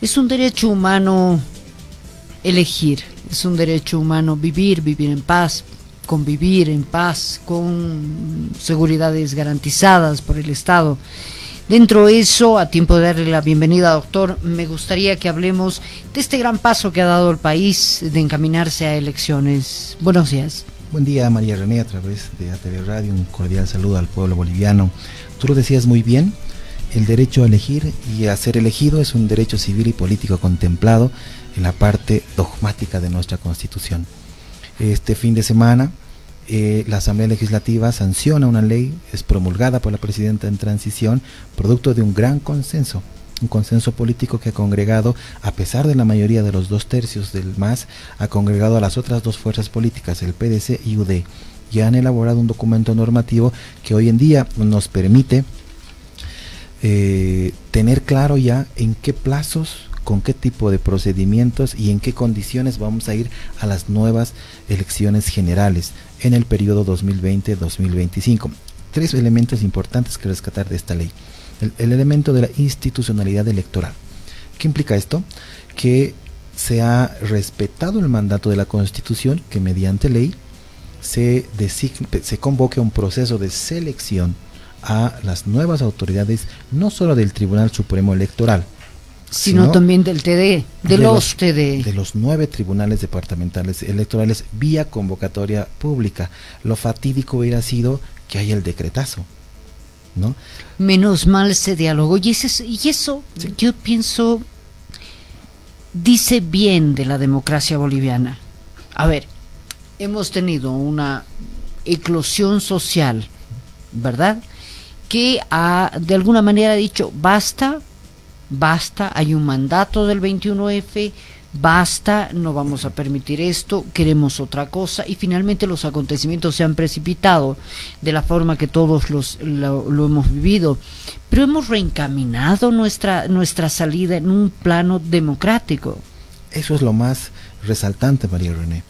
Es un derecho humano elegir, es un derecho humano vivir en paz, convivir en paz, con seguridades garantizadas por el Estado. Dentro de eso, a tiempo de darle la bienvenida, doctor, me gustaría que hablemos de este gran paso que ha dado el país de encaminarse a elecciones. Buenos días. Buen día, María René, a través de ATV Radio, un cordial saludo al pueblo boliviano. Tú lo decías muy bien, el derecho a elegir y a ser elegido es un derecho civil y político contemplado en la parte dogmática de nuestra Constitución. Este fin de semana, la Asamblea Legislativa sanciona una ley, es promulgada por la Presidenta en transición, producto de un gran consenso, un consenso político que ha congregado, a pesar de la mayoría de los 2/3 del MAS, ha congregado a las otras dos fuerzas políticas, el PDC y UD, y han elaborado un documento normativo que hoy en día nos permite tener claro ya en qué plazos, con qué tipo de procedimientos y en qué condiciones vamos a ir a las nuevas elecciones generales en el periodo 2020-2025. Tres elementos importantes que rescatar de esta ley. El elemento de la institucionalidad electoral. ¿Qué implica esto? Que se ha respetado el mandato de la Constitución, que mediante ley se convoque un proceso de selección a las nuevas autoridades, no solo del Tribunal Supremo Electoral, sino también del TD, de los 9 tribunales departamentales electorales vía convocatoria pública. Lo fatídico hubiera sido que haya el decretazo, ¿no? Menos mal ese diálogo, y eso sí. Yo pienso, dice bien de la democracia boliviana. A ver, hemos tenido una eclosión social, ¿verdad?, que de alguna manera ha dicho basta, hay un mandato del 21F, basta, no vamos a permitir esto, queremos otra cosa, y finalmente los acontecimientos se han precipitado de la forma que todos lo hemos vivido, pero hemos reencaminado nuestra salida en un plano democrático. Eso es lo más resaltante, María René.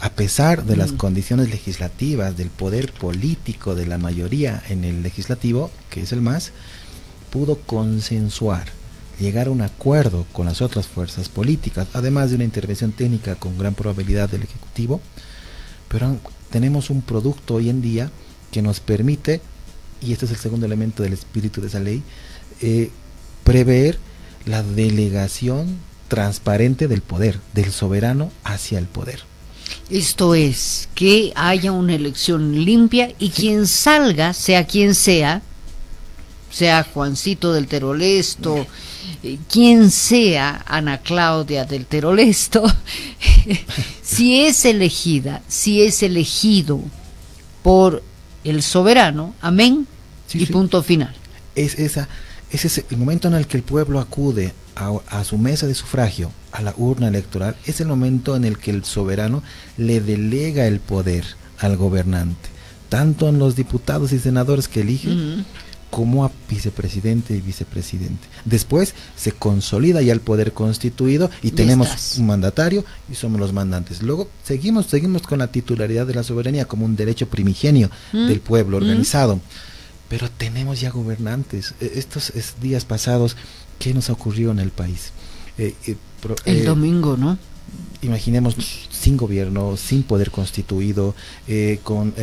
A pesar de las condiciones legislativas, del poder político de la mayoría en el legislativo, que es el MAS, pudo consensuar, llegar a un acuerdo con las otras fuerzas políticas, además de una intervención técnica con gran probabilidad del Ejecutivo, pero tenemos un producto hoy en día que nos permite, y este es el segundo elemento del espíritu de esa ley, prever la delegación transparente del poder, del soberano hacia el poder. Esto es, que haya una elección limpia y quien salga, sea quien sea Juancito del Terolesto, quien sea Ana Claudia del Terolesto, si es elegido por el soberano, amén, y punto final. Ese es el momento en el que el pueblo acude a su mesa de sufragio, a la urna electoral, es el momento en el que el soberano le delega el poder al gobernante, tanto en los diputados y senadores que eligen, como a vicepresidente y vicepresidente. Después se consolida ya el poder constituido y tenemos un mandatario y somos los mandantes. Luego seguimos con la titularidad de la soberanía como un derecho primigenio del pueblo organizado. Pero tenemos ya gobernantes. Estos días pasados, ¿qué nos ha ocurrido en el país? El domingo, ¿no? Imaginemos sin gobierno, sin poder constituido, con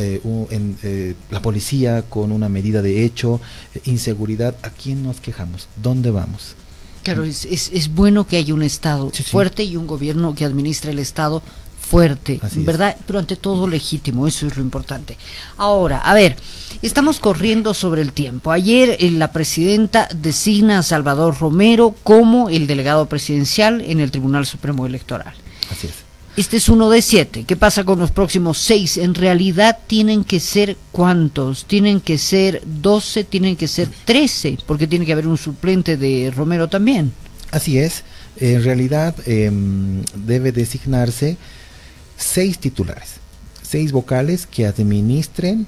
la policía con una medida de hecho, inseguridad. ¿A quién nos quejamos? ¿Dónde vamos? Claro, es bueno que haya un Estado fuerte y un gobierno que administre el Estado fuerte, ¿verdad? Pero ante todo legítimo, eso es lo importante. Ahora, a ver, estamos corriendo sobre el tiempo. Ayer la presidenta designa a Salvador Romero como el delegado presidencial en el Tribunal Supremo Electoral. Así es. Este es uno de 7. ¿Qué pasa con los próximos 6? En realidad tienen que ser ¿cuántos? Tienen que ser 12, tienen que ser 13, porque tiene que haber un suplente de Romero también. Así es. En realidad debe designarse 6 titulares, 6 vocales que administren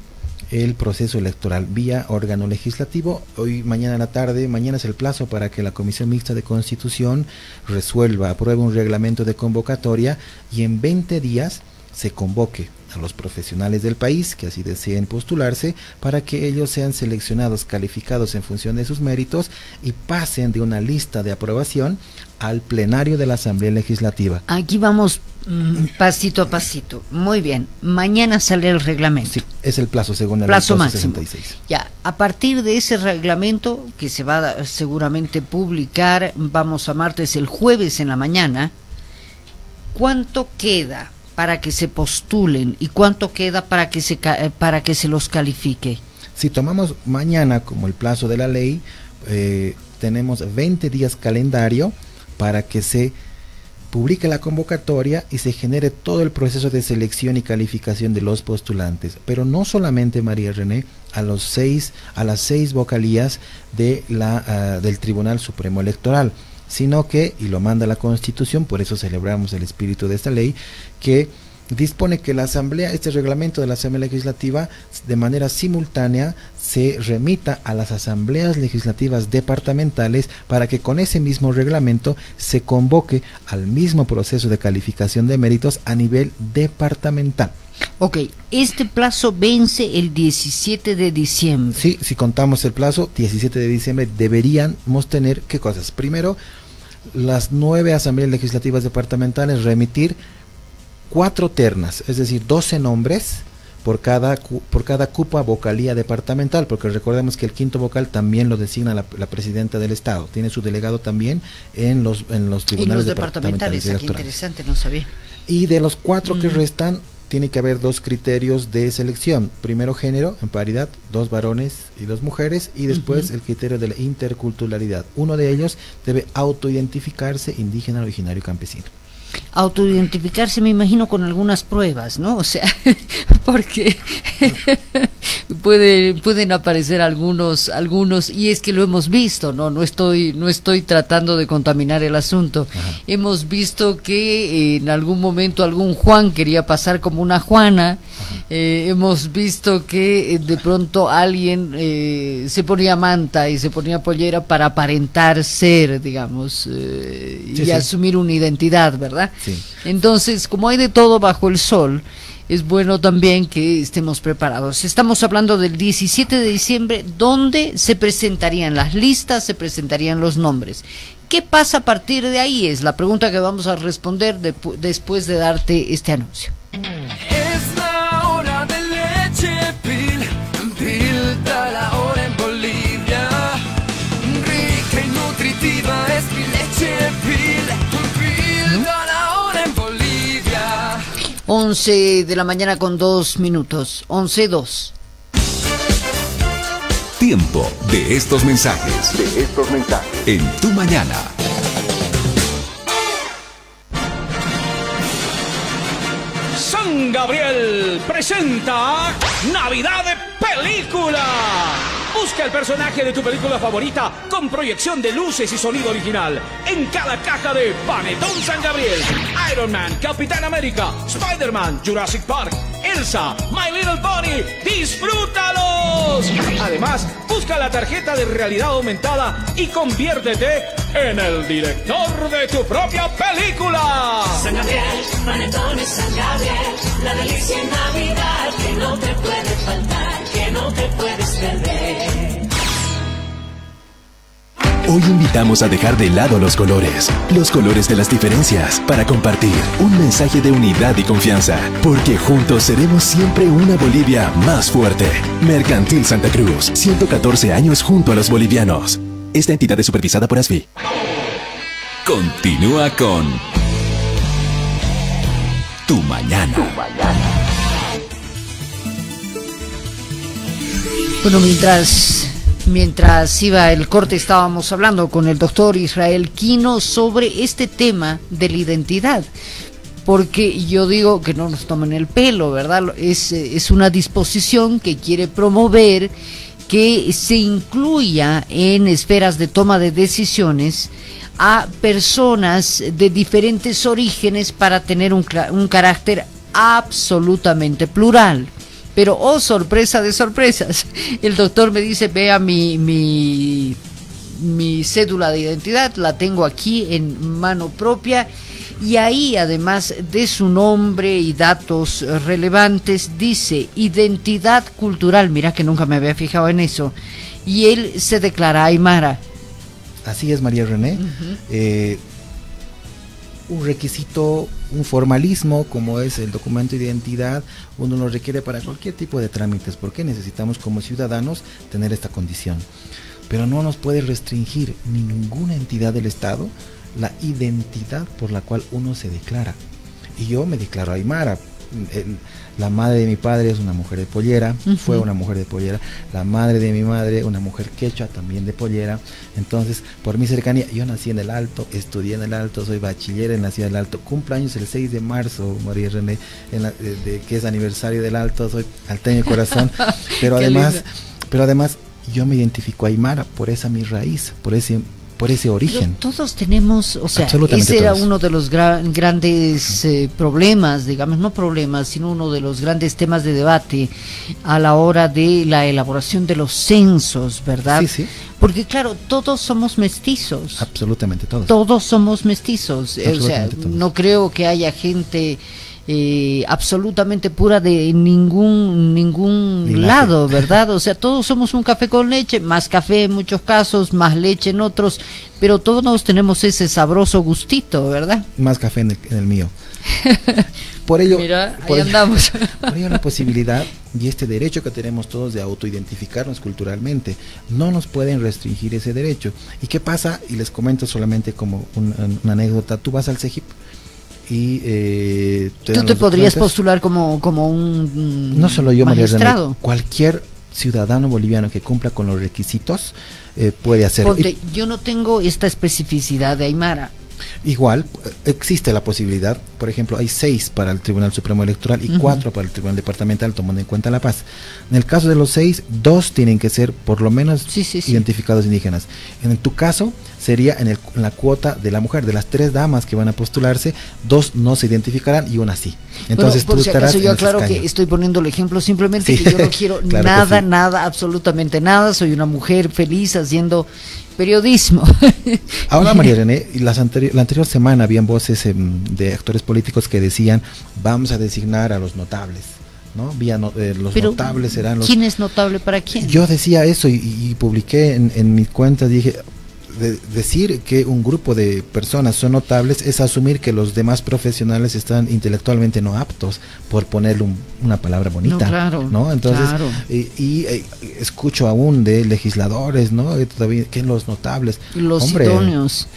el proceso electoral vía órgano legislativo. Mañana en la tarde, mañana es el plazo para que la Comisión Mixta de Constitución apruebe un reglamento de convocatoria y en 20 días se convoque a los profesionales del país que así deseen postularse para que ellos sean seleccionados, calificados en función de sus méritos y pasen de una lista de aprobación al plenario de la Asamblea Legislativa. Aquí vamos pasito a pasito. Muy bien. Mañana sale el reglamento. Sí, es el plazo según el plazo artículo máximo. 66. Ya, a partir de ese reglamento que se va a seguramente publicar, vamos a martes, el jueves en la mañana, ¿cuánto queda para que se postulen y cuánto queda para que se los califique? Si tomamos mañana como el plazo de la ley, tenemos 20 días calendario para que se publique la convocatoria y se genere todo el proceso de selección y calificación de los postulantes. Pero no solamente, María René, a las 6 vocalías del Tribunal Supremo Electoral, sino que, y lo manda la Constitución, por eso celebramos el espíritu de esta ley, que dispone que la Asamblea, este reglamento de la Asamblea Legislativa, de manera simultánea se remita a las asambleas legislativas departamentales para que con ese mismo reglamento se convoque al mismo proceso de calificación de méritos a nivel departamental. Ok, este plazo vence el 17 de diciembre. Sí, si contamos el plazo, 17 de diciembre deberíamos tener, ¿qué cosas? Primero, las 9 asambleas legislativas departamentales remitir 4 ternas, es decir, 12 nombres por cada cupo a vocalía departamental, porque recordemos que el quinto vocal también lo designa la presidenta del Estado, tiene su delegado también en los tribunales departamentales. Qué interesante, no sabía. Y de los 4 que restan, tiene que haber 2 criterios de selección. Primero, género, en paridad, 2 varones y 2 mujeres, y después el criterio de la interculturalidad. Uno de ellos debe autoidentificarse indígena, originario y campesino. Autoidentificarse, me imagino, con algunas pruebas, ¿no? O sea, porque pueden aparecer algunos, y es que lo hemos visto, no estoy tratando de contaminar el asunto. Ajá. Hemos visto que en algún momento algún Juan quería pasar como una Juana. Hemos visto que de pronto alguien se ponía manta y se ponía pollera para aparentar ser, digamos, y asumir una identidad, ¿verdad? Sí. Entonces, como hay de todo bajo el sol, es bueno también que estemos preparados. Estamos hablando del 17 de diciembre, donde se presentarían las listas, se presentarían los nombres. ¿Qué pasa a partir de ahí? Es la pregunta que vamos a responder después de darte este anuncio. Es la hora de leche Pil da la hora en Bolivia. Rica y nutritiva es mi leche Pil da la hora en Bolivia. 11 de la mañana con 2 minutos, 11:02. Tiempo de estos mensajes. En tu mañana. San Gabriel presenta Navidad de Película. Busca el personaje de tu película favorita con proyección de luces y sonido original en cada caja de Panetón San Gabriel. Iron Man, Capitán América, Spider-Man, Jurassic Park, Elsa, My Little Pony. ¡Disfrútalos! Además, busca la tarjeta de realidad aumentada y conviértete en el director de tu propia película. San Gabriel, Panetones San Gabriel, la delicia en Navidad que no te puede faltar, que no te puedes perder. Hoy invitamos a dejar de lado los colores de las diferencias, para compartir un mensaje de unidad y confianza, porque juntos seremos siempre una Bolivia más fuerte. Mercantil Santa Cruz, 114 años junto a los bolivianos. Esta entidad es supervisada por ASFI. Continúa con Tu Mañana. Bueno, mientras iba el corte, estábamos hablando con el doctor Israel Quino sobre este tema de la identidad, porque yo digo que no nos tomen el pelo, ¿verdad? Es una disposición que quiere promover que se incluya en esferas de toma de decisiones a personas de diferentes orígenes para tener un carácter absolutamente plural. Pero, oh, sorpresa de sorpresas, el doctor me dice, vea mi cédula de identidad, la tengo aquí en mano propia, Y ahí, además de su nombre y datos relevantes, dice identidad cultural. Mira que nunca me había fijado en eso. Y él se declara aymara. Así es, María René. Un requisito, un formalismo como es el documento de identidad, uno lo requiere para cualquier tipo de trámites, porque necesitamos como ciudadanos tener esta condición. Pero no nos puede restringir ninguna entidad del Estado la identidad por la cual uno se declara. Y yo me declaro aymara. La madre de mi padre es una mujer de Pollera, fue una mujer de Pollera. La madre de mi madre, una mujer quechua, también de Pollera. Entonces, por mi cercanía, yo nací en el Alto, estudié en el Alto, soy bachiller en la ciudad del Alto. Cumplo años el 6 de marzo, María René, que es aniversario del Alto, soy alteño de corazón. Pero además, yo me identifico aymara por esa mi raíz, por ese origen. Pero todos tenemos, o sea, ese era uno de los grandes problemas, digamos, no problemas, sino uno de los grandes temas de debate a la hora de la elaboración de los censos, ¿verdad? Sí, sí. Porque claro, todos somos mestizos. Absolutamente todos. Todos somos mestizos. O sea, todos. No creo que haya gente absolutamente pura de ningún lado, ¿verdad? O sea, todos somos un café con leche, más café en muchos casos, más leche en otros, pero todos tenemos ese sabroso gustito, ¿verdad? Más café en el mío. Por ello, mira, ahí andamos. Por ello la posibilidad y este derecho que tenemos todos de autoidentificarnos culturalmente, no nos pueden restringir ese derecho. ¿Y qué pasa? Y les comento solamente como una anécdota. Tú vas al CEGIP y tú te podrías postular como un no solo yo, magistrado. María René, cualquier ciudadano boliviano que cumpla con los requisitos puede hacerlo. Porque yo no tengo esta especificidad de aymara. Igual existe la posibilidad, por ejemplo, hay 6 para el Tribunal Supremo Electoral y 4 para el Tribunal Departamental, tomando en cuenta La Paz. En el caso de los 6, 2 tienen que ser por lo menos identificados indígenas. En tu caso sería en la cuota de la mujer, de las 3 damas que van a postularse, 2 no se identificarán y una sí. Entonces por tú si estarás acaso yo en ese aclaro escaño. que estoy poniendo el ejemplo simplemente que yo no quiero claro nada, absolutamente nada. Soy una mujer feliz haciendo periodismo. Ahora, María René, la anterior semana habían voces de actores políticos que decían vamos a designar a los notables, ¿no? Los notables serán los... ¿Quién es notable para quién? Yo decía eso y publiqué en mis cuentas, dije, decir que un grupo de personas son notables es asumir que los demás profesionales están intelectualmente no aptos, por ponerle una palabra bonita, no, claro, ¿no? Entonces, claro. Y escucho aún de legisladores, ¿no? Todavía que los notables, los idóneos.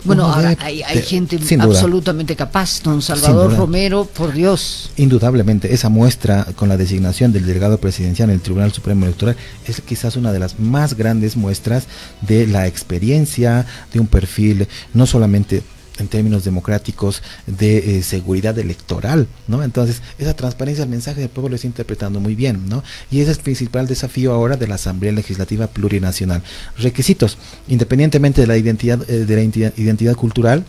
Bueno, ahora hay gente absolutamente capaz, don Salvador Romero, por Dios. Indudablemente, esa muestra con la designación del delegado presidencial en el Tribunal Supremo Electoral es quizás una de las más grandes muestras de la experiencia, de un perfil, no solamente en términos democráticos, de seguridad electoral, ¿no? Entonces, esa transparencia del mensaje del pueblo lo está interpretando muy bien, ¿no? Y ese es el principal desafío ahora de la Asamblea Legislativa Plurinacional. Requisitos, independientemente de la identidad cultural,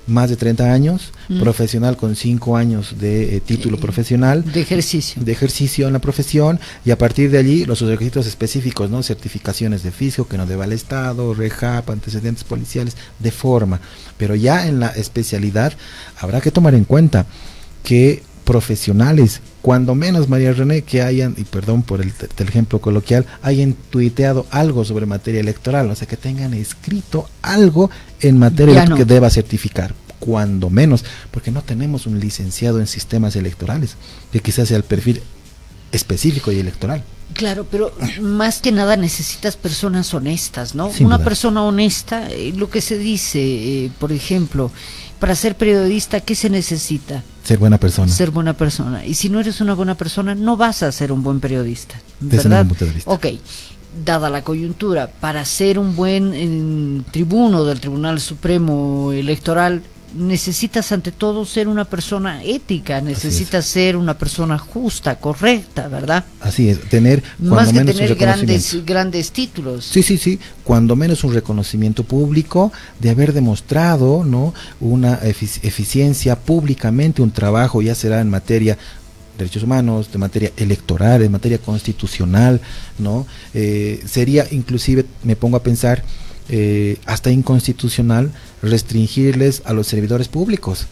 más de 30 años, profesional con 5 años de título profesional. De ejercicio en la profesión, y a partir de allí los requisitos específicos, ¿no? Certificaciones de fisco que no deba al Estado, REJAP, antecedentes policiales, de forma. Pero ya en la especialidad habrá que tomar en cuenta que profesionales, cuando menos, María René, que hayan, y perdón por el ejemplo coloquial, hayan tuiteado algo sobre materia electoral, o sea, que tengan escrito algo en materia que deba certificar, cuando menos, porque no tenemos un licenciado en sistemas electorales, que quizás sea el perfil específico y electoral. Claro, pero más que nada necesitas personas honestas, ¿no? Sin Una duda. persona honesta, lo que se dice, por ejemplo, para ser periodista, ¿qué se necesita? Ser buena persona. Ser buena persona. Y si no eres una buena persona, no vas a ser un buen periodista, Desde ¿verdad? mi punto de vista. Ok, dada la coyuntura, para ser un buen tribuno del Tribunal Supremo Electoral, necesitas ante todo ser una persona ética, necesitas ser una persona justa, correcta, ¿verdad? Así es, tener más que menos tener un grandes títulos. Sí, cuando menos un reconocimiento público de haber demostrado, ¿no? Una eficiencia públicamente, un trabajo, ya será en materia de derechos humanos, de materia electoral, en materia constitucional, ¿no? Sería inclusive, me pongo a pensar, hasta inconstitucional restringirles a los servidores públicos,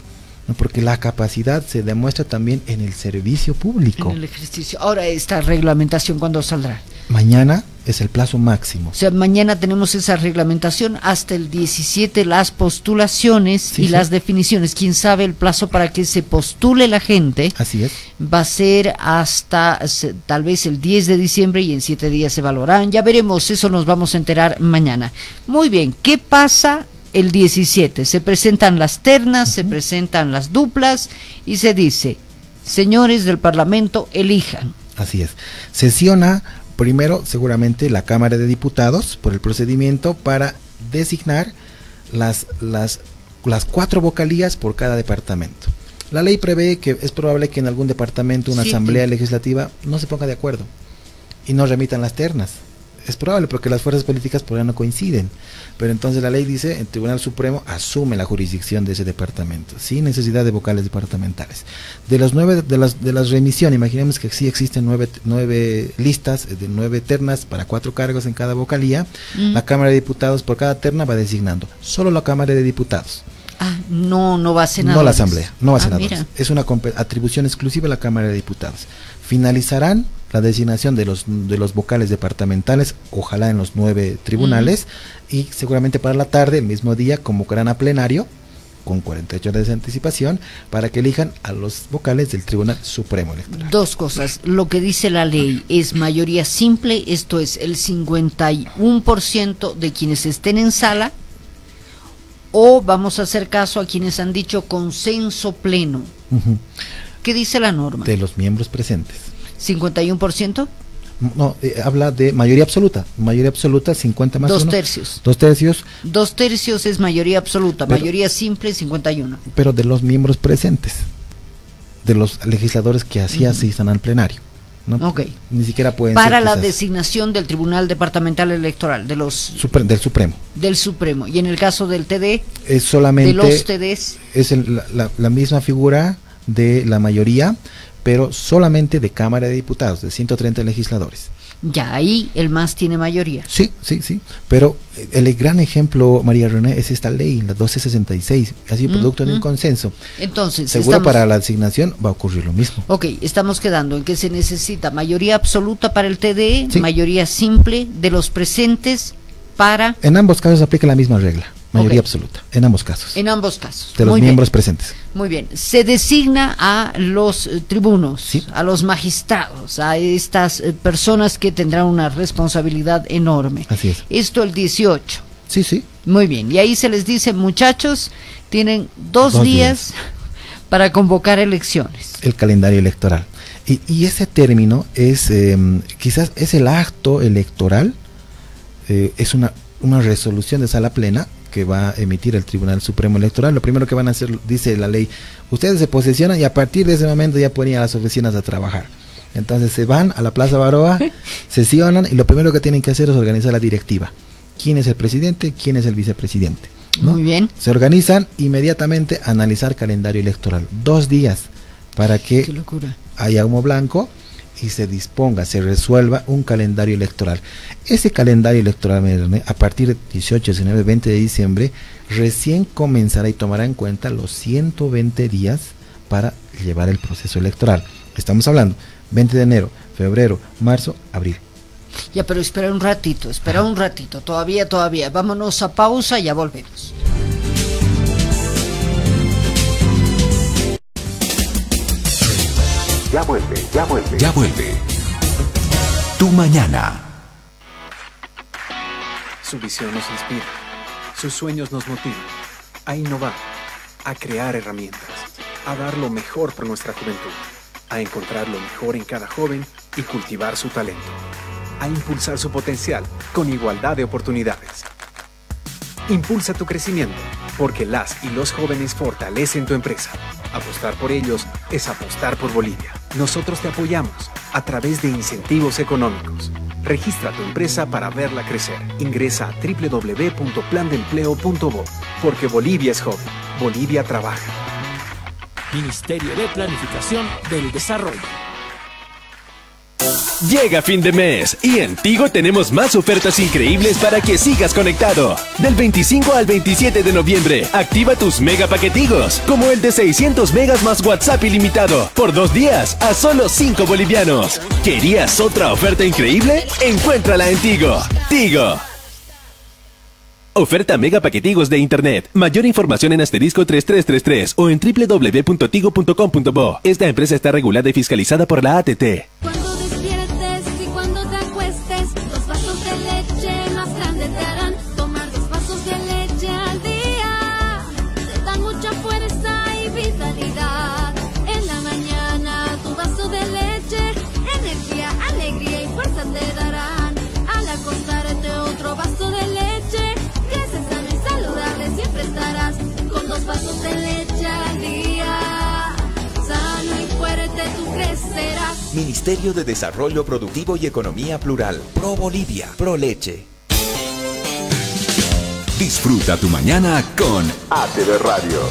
¿no? Porque la capacidad se demuestra también en el servicio público. En el ejercicio. Ahora, esta reglamentación, ¿cuándo saldrá? Mañana es el plazo máximo. O sea, mañana tenemos esa reglamentación, hasta el 17 las postulaciones Sí, y sí. las definiciones. Quién sabe el plazo para que se postule la gente. Así es. Va a ser hasta tal vez el 10 de diciembre y en 7 días se evaluarán. Ya veremos, eso nos vamos a enterar mañana. Muy bien, ¿qué pasa el 17? Se presentan las ternas, se presentan las duplas y se dice, señores del Parlamento, elijan. Así es. Sesiona primero seguramente la Cámara de Diputados por el procedimiento para designar las 4 vocalías por cada departamento. La ley prevé que es probable que en algún departamento una Sí, asamblea legislativa no se ponga de acuerdo y no remitan las ternas. Es probable porque las fuerzas políticas por ahí no coinciden, pero entonces la ley dice, el Tribunal Supremo asume la jurisdicción de ese departamento sin necesidad de vocales departamentales. De las remisiones, imaginemos que sí existen 9 listas de 9 ternas para 4 cargos en cada vocalía. La Cámara de Diputados por cada terna va designando, solo la Cámara de Diputados. Ah, no va a ser nada. No la Asamblea, no va a ser nada. Mira. Es una atribución exclusiva de la Cámara de Diputados. Finalizarán la designación de los vocales departamentales, ojalá en los 9 tribunales, y seguramente para la tarde, el mismo día, convocarán a plenario, con 48 horas de anticipación, para que elijan a los vocales del Tribunal Supremo Electoral. Dos cosas, lo que dice la ley es mayoría simple, esto es el 51% de quienes estén en sala, o vamos a hacer caso a quienes han dicho consenso pleno. Ujú. ¿Qué dice la norma? De los miembros presentes. ¿51%? No, habla de mayoría absoluta, 50 más 2 1. tercios. 2 tercios, 2 tercios es mayoría absoluta, Pero- mayoría simple 51. pero de los miembros presentes, de los legisladores que así asistan al plenario, ¿no? Ok. Ni siquiera pueden Para ser la quizás designación del Tribunal Departamental Electoral, de los del Supremo. del Supremo. Y en el caso del TD, Es solamente de los TDs, es la misma figura de la mayoría, pero solamente de Cámara de Diputados, de 130 legisladores. ya ahí el MAS tiene mayoría. Sí, pero el gran ejemplo, María René, es esta ley, la 1266, ha sido producto de un consenso. Entonces, Seguro estamos- para la designación va a ocurrir lo mismo. Ok, estamos quedando en que se necesita mayoría absoluta para el TDE, Sí. mayoría simple de los presentes para, En ambos casos aplica la misma regla, mayoría Ok. absoluta, en ambos casos, en ambos casos. de los Muy miembros bien, presentes. muy bien. Se designa a los tribunos, Sí. a los magistrados, a estas personas que tendrán una responsabilidad enorme. Así es. Esto el 18. Sí, Muy bien, y ahí se les dice, muchachos, tienen 2 2 días para convocar elecciones. el calendario electoral. Y ese término es, quizás es el acto electoral, es una resolución de sala plena que va a emitir el Tribunal Supremo Electoral. Lo primero que van a hacer, dice la ley, ustedes se posesionan y a partir de ese momento ya pueden ir a las oficinas a trabajar. Entonces se van a la Plaza Baroa, sesionan y lo primero que tienen que hacer es organizar la directiva. ¿Quién es el presidente? ¿Quién es el vicepresidente? ¿No? Muy bien. Se organizan inmediatamente a analizar calendario electoral. 2 días para Qué que locura. haya humo blanco y se disponga, se resuelva un calendario electoral. Ese calendario electoral, a partir del 18, 19, 20 de diciembre, recién comenzará y tomará en cuenta los 120 días para llevar el proceso electoral. Estamos hablando 20 de enero, febrero, marzo, abril. Ya, pero espera un ratito, todavía. Vámonos a pausa, ya volvemos. Ya vuelve. Tu mañana. Su visión nos inspira, sus sueños nos motivan a innovar, a crear herramientas, a dar lo mejor por nuestra juventud, a encontrar lo mejor en cada joven y cultivar su talento, a impulsar su potencial con igualdad de oportunidades. Impulsa tu crecimiento, porque las y los jóvenes fortalecen tu empresa. Apostar por ellos es apostar por Bolivia. Nosotros te apoyamos a través de incentivos económicos. Registra tu empresa para verla crecer. Ingresa a www.plandeempleo.bo, porque Bolivia es joven. Bolivia trabaja. Ministerio de Planificación del Desarrollo. Llega fin de mes y en Tigo tenemos más ofertas increíbles para que sigas conectado. Del 25 al 27 de noviembre, activa tus mega paquetigos, como el de 600 megas más WhatsApp ilimitado, por 2 días, a solo 5 bolivianos. ¿Querías otra oferta increíble? Encuéntrala en Tigo. Tigo. Oferta mega paquetigos de internet. Mayor información en asterisco 3333 o en www.tigo.com.bo. Esta empresa está regulada y fiscalizada por la ATT. Cuando despiertes y cuando te acuestes, 2 vasos de leche más grande te harán tomar 2 vasos de leche al día. Te dan mucha fuerza y vitalidad. En la mañana tu vaso de leche, energía, alegría y fuerza te darán. Al acostarte otro vaso de leche, creces sano y saludable, siempre estarás con 2 vasos de leche al día. Sano y fuerte tú crecerás. Ministerio de Desarrollo Productivo y Economía Plural. Pro Bolivia. Pro Leche. Disfruta tu mañana con ATV Radio.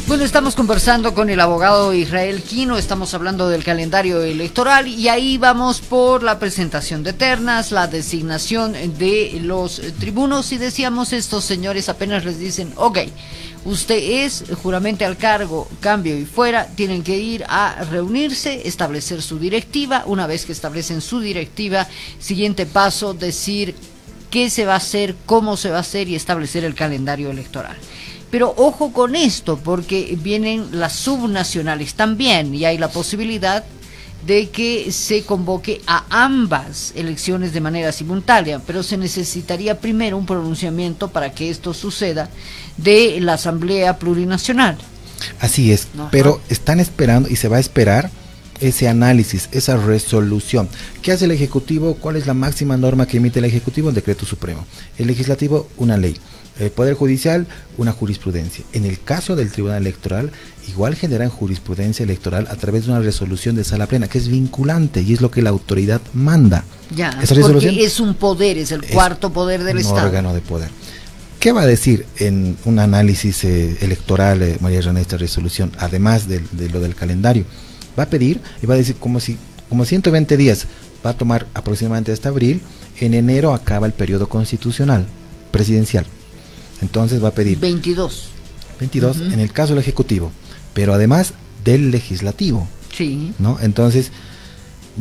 Bueno, estamos conversando con el abogado Israel Quino, estamos hablando del calendario electoral y ahí vamos por la presentación de ternas, la designación de los tribunos y decíamos, estos señores apenas les dicen, ok, usted es juramente al cargo, cambio y fuera, tienen que ir a reunirse, establecer su directiva, una vez que establecen su directiva, siguiente paso, decir qué se va a hacer, cómo se va a hacer y establecer el calendario electoral. Pero ojo con esto, porque vienen las subnacionales también y hay la posibilidad de que se convoque a ambas elecciones de manera simultánea, pero se necesitaría primero un pronunciamiento para que esto suceda de la Asamblea Plurinacional. Así es, Ajá. pero están esperando y se va a esperar ese análisis, esa resolución. ¿Qué hace el Ejecutivo? ¿Cuál es la máxima norma que emite el Ejecutivo? Un decreto supremo. El Legislativo, una ley. El Poder Judicial, una jurisprudencia. En el caso del Tribunal Electoral, igual generan jurisprudencia electoral a través de una resolución de sala plena, que es vinculante y es lo que la autoridad manda. Ya, Esa resolución porque es un poder, es el cuarto poder del Estado. Un órgano de poder. ¿Qué va a decir en un análisis electoral, María René, esta resolución, además de lo del calendario? Va a pedir y va a decir como 120 días, va a tomar aproximadamente hasta abril, en enero acaba el periodo constitucional, presidencial. Entonces va a pedir 22 en el caso del Ejecutivo, pero además del Legislativo. Sí. ¿No? Entonces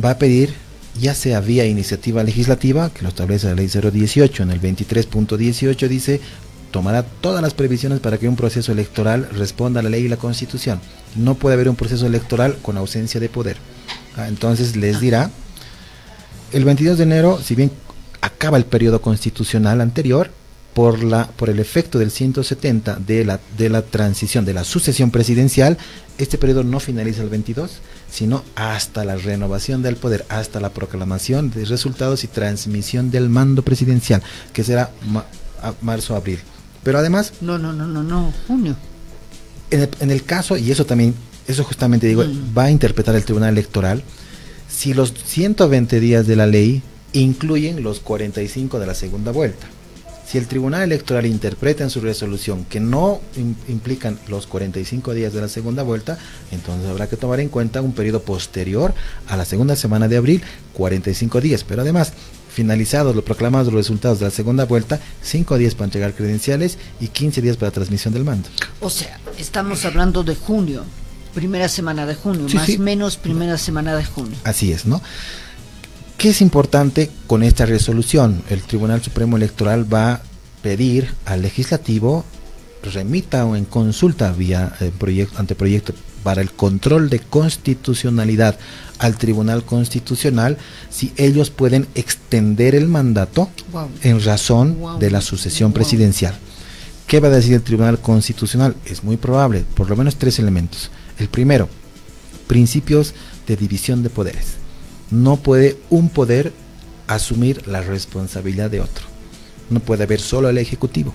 va a pedir, ya sea vía iniciativa legislativa, que lo establece la ley 018, en el 23.18 dice, tomará todas las previsiones para que un proceso electoral responda a la ley y la Constitución. No puede haber un proceso electoral con ausencia de poder. Entonces les dirá, el 22 de enero, si bien acaba el periodo constitucional anterior, por el efecto del 170 de la transición, de la sucesión presidencial, este periodo no finaliza el 22, sino hasta la renovación del poder, hasta la proclamación de resultados y transmisión del mando presidencial, que será marzo-abril. Pero además... No, junio. En el caso, y eso justamente digo, va a interpretar el Tribunal Electoral, si los 120 días de la ley incluyen los 45 de la segunda vuelta. Si el Tribunal Electoral interpreta en su resolución que no implican los 45 días de la segunda vuelta, entonces habrá que tomar en cuenta un periodo posterior a la segunda semana de abril, 45 días. Pero además, finalizados los proclamados los resultados de la segunda vuelta, 5 días para entregar credenciales y 15 días para transmisión del mando. O sea, estamos hablando de junio, primera semana de junio, Sí, más o sí. menos primera semana de junio. Así es, ¿no? ¿Qué es importante con esta resolución? El Tribunal Supremo Electoral va a pedir al Legislativo remita o en consulta vía anteproyecto para el control de constitucionalidad al Tribunal Constitucional si ellos pueden extender el mandato en razón de la sucesión presidencial. ¿Qué va a decir el Tribunal Constitucional? Es muy probable, por lo menos 3 elementos. El primero, principios de división de poderes. No puede un poder asumir la responsabilidad de otro. No puede haber solo el Ejecutivo.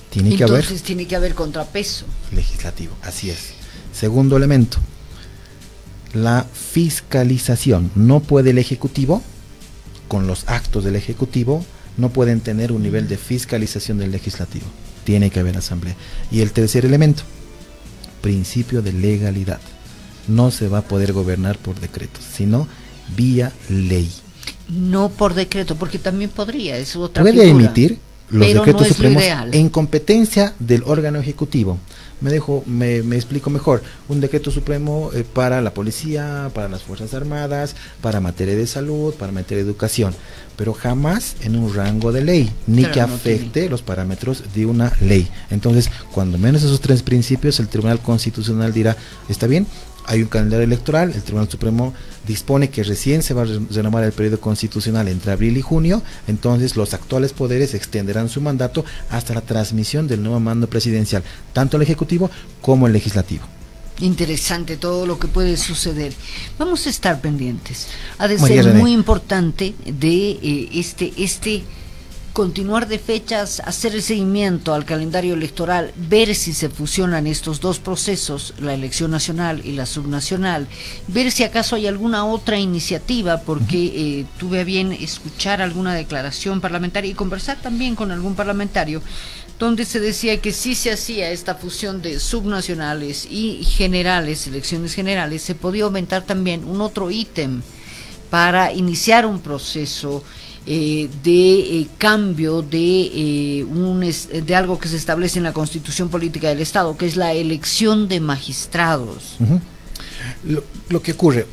Tiene que haber contrapeso. Legislativo, así es. Segundo elemento, la fiscalización. No puede el Ejecutivo, con los actos del Ejecutivo, no pueden tener un nivel de fiscalización del Legislativo. Tiene que haber asamblea. Y el tercer elemento, principio de legalidad. No se va a poder gobernar por decretos, sino vía ley. No por decreto, porque también podría, es otra Puede figura, emitir los pero decretos no es lo supremos ideal. en competencia del órgano ejecutivo. Me explico mejor. Un decreto supremo para la policía, para las Fuerzas Armadas, para materia de salud, para materia de educación, pero jamás en un rango de ley, ni Claro, que no afecte tiene. los parámetros de una ley. Entonces, cuando menos esos tres principios, el Tribunal Constitucional dirá, está bien, hay un calendario electoral, el Tribunal Supremo dispone que recién se va a renovar el periodo constitucional entre abril y junio, entonces los actuales poderes extenderán su mandato hasta la transmisión del nuevo mando presidencial, tanto el Ejecutivo como el Legislativo. Interesante todo lo que puede suceder. Vamos a estar pendientes. Ha de María ser René. muy importante de este continuar de fechas, hacer el seguimiento al calendario electoral, ver si se fusionan estos dos procesos, la elección nacional y la subnacional, ver si acaso hay alguna otra iniciativa, porque tuve a bien escuchar alguna declaración parlamentaria y conversar también con algún parlamentario, donde se decía que si se hacía esta fusión de subnacionales y generales, elecciones generales, se podía aumentar también un otro ítem para iniciar un proceso de cambio de algo que se establece en la Constitución Política del Estado, que es la elección de magistrados. Lo que ocurre,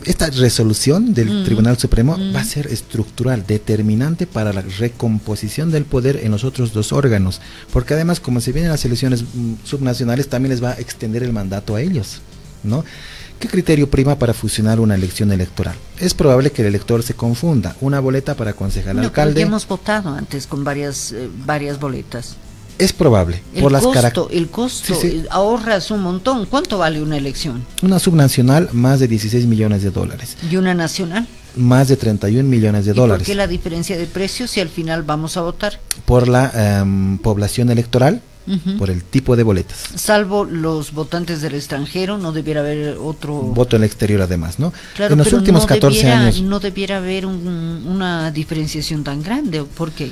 esta resolución del Tribunal Supremo va a ser estructural, determinante para la recomposición del poder en los otros dos órganos, porque además, como se vienen las elecciones subnacionales, también les va a extender el mandato a ellos, ¿no? ¿Qué criterio prima para fusionar una elección electoral? Es probable que el elector se confunda. Una boleta para concejal No, alcalde. pero ya hemos votado antes con varias boletas. Es probable. El costo, Sí. ahorras un montón. ¿Cuánto vale una elección? Una subnacional, más de 16 millones de dólares. ¿Y una nacional? Más de 31 millones de ¿Y dólares. por qué la diferencia de precios si al final vamos a votar? Por la población electoral, por el tipo de boletas. Salvo los votantes del extranjero, no debiera haber otro... Voto en el exterior además, ¿no? Claro, en los pero últimos 14 años... No debiera haber una diferenciación tan grande. ¿Por qué?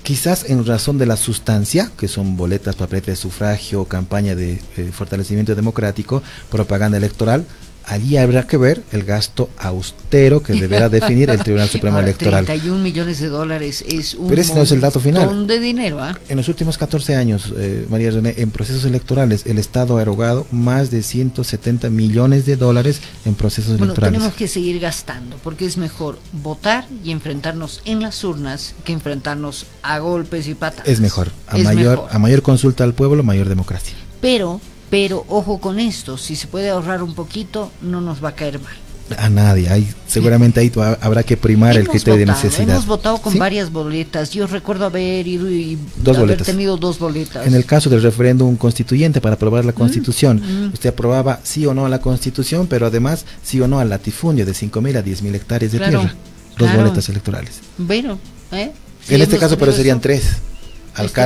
Quizás en razón de la sustancia, que son boletas, papeletas de sufragio, campaña de fortalecimiento democrático, propaganda electoral, allí habrá que ver el gasto austero que deberá definir el Tribunal Supremo Ahora, Electoral. 31 millones de dólares es un Pero ese no es el dato final. montón de dinero, ¿ah? En los últimos 14 años, María René, en procesos electorales, el Estado ha erogado más de 170 millones de dólares en procesos Bueno, electorales. tenemos que seguir gastando, porque es mejor votar y enfrentarnos en las urnas que enfrentarnos a golpes y patadas. Es mejor. Es mejor. A mayor consulta al pueblo, mayor democracia. Pero ojo con esto, si se puede ahorrar un poquito, no nos va a caer mal. A nadie, seguramente ahí habrá que primar el criterio de necesidad. Hemos votado con ¿Sí? varias boletas. Yo recuerdo haber ido y Dos haber boletas. tenido 2 boletas. En el caso del referéndum constituyente para aprobar la Constitución, usted aprobaba sí o no a la Constitución, pero además sí o no al latifundio de 5.000 a 10.000 hectáreas de Claro, tierra. 2 claro. boletas electorales. Bueno, En este caso, pero serían 3. Está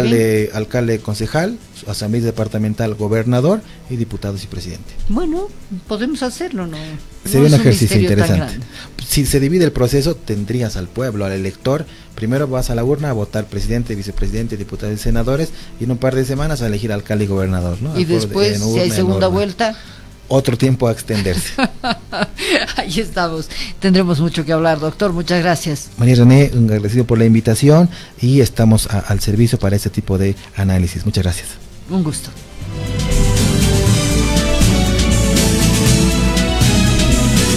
Alcalde, concejal, asamblea departamental, gobernador y diputados y presidente. Bueno, podemos hacerlo, ¿no? Sería No un es ejercicio misterio tan interesante. grande. Si se divide el proceso, tendrías al pueblo, al elector. Primero vas a la urna a votar presidente, vicepresidente, diputados y senadores, y en un par de semanas a elegir alcalde y gobernador, ¿no? Y después, si hay segunda vuelta, otro tiempo a extenderse. ahí estamos. Tendremos mucho que hablar, doctor. Muchas gracias. María René, un agradecido por la invitación y estamos al servicio para este tipo de análisis. Muchas gracias. Un gusto.